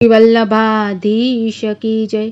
વલ્લભાધીશ કી જય.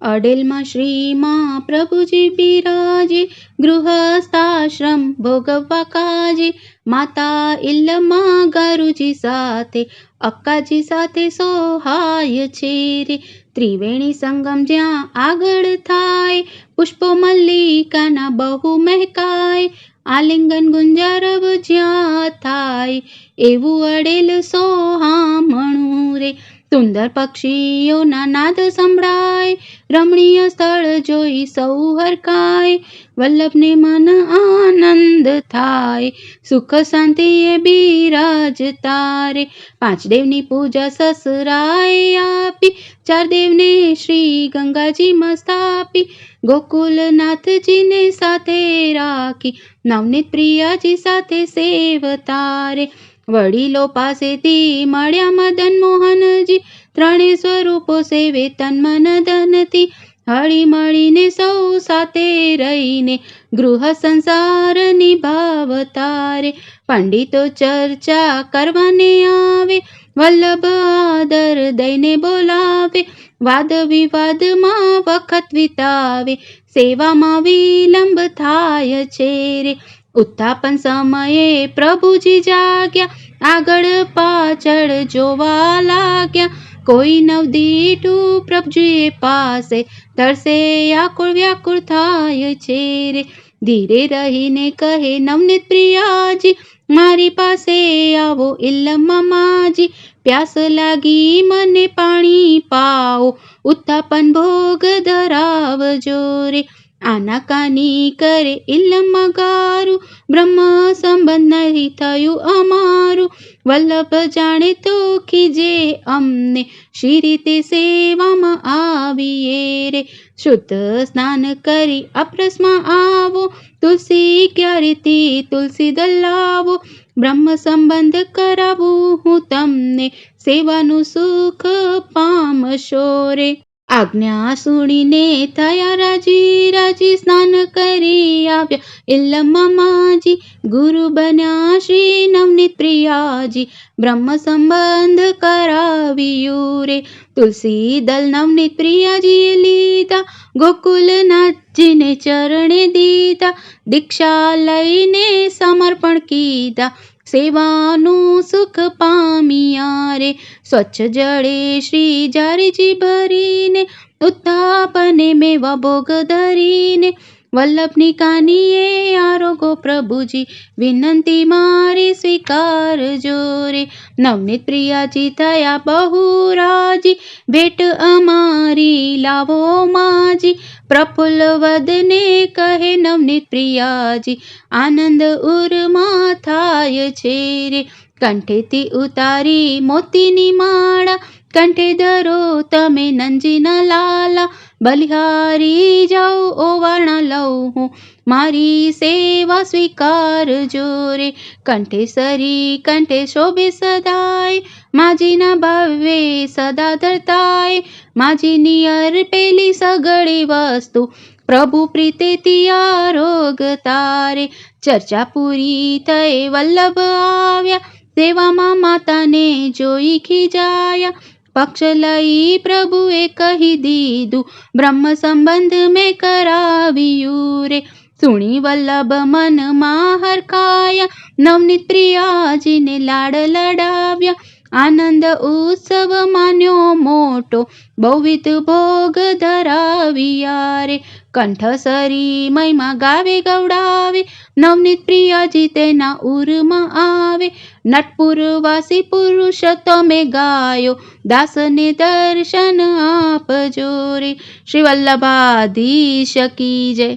અડેલમાં શ્રીમાં પ્રભુજી બિરાજે, ગૃહસ્થાશ્રમ ભોગવવા કાજે. માતા ઇલ્લમાં ગારુજી સાથે, અક્કાજી સાથે સોહાય છે રે. ત્રિવેણી સંગમ જ્યાં આગળ થાય, પુષ્પો મલ્લિકાના બહુ મહેકાય. આલિંગન ગુંજારવ જ્યાં થાય, એવું અડેલ સોહામણું રે. સુંદર પક્ષીઓના નાદ સંભળાય, રમણીય સ્થળ જોઈ સૌ હરખાય. વલ્લભને મન આનંદ થાય, સુખ શાંતિએ બિરાજતા રે. પાંચ દેવની પૂજા સસરાએ આપી, ચાર દેવને શ્રી ગંગાજીમાં સ્થાપી. ગોકુલનાથજીને સાથે રાખી, નવનીત પ્રિયાજી સાથે સેવતા રે. વડીલો પાસેથી મળ્યા મદન મોહનજી, ત્રણેય સ્વરૂપો સેવે તન મન ધનથી. હળી મળીને સૌ સાથે રહીને, ગૃહ સંસાર નિભાવતા રે. પંડિતો ચર્ચા કરવાને આવે, વલ્લભ આદર દઈને બોલાવે. વાદ વિવાદમાં વખત વિતાવે, સેવામાં વિલંબ થાય છે રે. ઉત્થાપન સમયે પ્રભુજી જાગ્યા, આગળ પાછળ જોવા લાગ્યા. કોઈ નવદીઠું પ્રભુજી પાસે, તરસે આકુળ વ્યાકુળ થાય છે રે. ધીરે રહીને કહે નવનીત પ્રિયાજી, મારી પાસે આવો ઇલ્લમાં માજી. પ્યાસ લાગી મને પાણી પાઓ, ઉત્થાપન ભોગ ધરાવજો રે. આનાકાની કરે ઇલ્લમાં ગારું, બ્રહ્મ સંબંધ નહીં થયું અમારું. વલ્લભ જાણે તો ખીજે અમને, શી રીતે સેવામાં આવીએ રે. શુદ્ધ સ્નાન કરી અપરસમાં આવો, તુલસી ક્યારેથી તુલસી દલાવો. બ્રહ્મ સંબંધ કરાવું હું તમને, સેવાનું સુખ પામશો રે. આજ્ઞા સુણીને થયા રાજી રાજી, સ્નાન કરી આવ્યા ઇલ્લમાં માજી. ગુરુ બન્યા શ્રી નવનીત પ્રિયાજી, બ્રહ્મ સંબંધ કરાવ્યું રે. તુલસી દલ નવનીત પ્રિયાજીએ લીધા, ગોકુલનાથજીને ચરણે દીધા. દીક્ષા લઈને સમર્પણ કીધા, સેવાનું સુખ પામ્યા રે. સ્વચ્છ જળે શ્રી જારીજી ભરીને, ઉત્થાપને મેવા ભોગ ધરીને. વલ્લભની કાનીએ આરોગો પ્રભુજી, વિનંતી મારી સ્વીકારજો રે. નવનીત પ્રિયાજી થયા બહુ રાજી, ભેટ અમારી લાવો માજી. પ્રફુલ્લ વદને કહે નવનીત પ્રિયાજી, આનંદ ઉરમાં થાય છે રે. કંઠેથી ઉતારી મોતીની માળા, કંઠે ધરો તમે નંજીના લાલા. બલિહારી જાઉં ઓવારણા લઉં હું, મારી સેવા સ્વીકારજો રે. કંઠે સરી કંઠે શોભે સદાય, માજીના ભાવે સદા ધરતાય. માજીની અર્પેલી સગળી વસ્તુ, પ્રભુ પ્રીતેથી આરોગતા રે. ચર્ચા પૂરી થઈ વલ્લભ આવ્યા, સેવામાં માતાને જોઈ ખીજાયા. પક્ષ લઈ પ્રભુએ કહી દીધું, બ્રહ્મ સંબંધ મેં કરાવ્યું રે. સુણી વલ્લભ મનમાં હરખાયા, નવનીત પ્રિયાજીને લાડ લડાવ્યા. આનંદ ઉત્સવ માન્યો મોટો, બહુવિધ ભોગ ધરાવ્યા રે. કંઠસરી મહિમા ગાવે ગવડાવે, નવનીત પ્રિયાજી તેના ઉરમાં આવે. નટપુર વાસી પુરુષોત્તમે ગાયો, દાસને દર્શન આપજો રે. શ્રી વલ્લભાધીશ કી જય.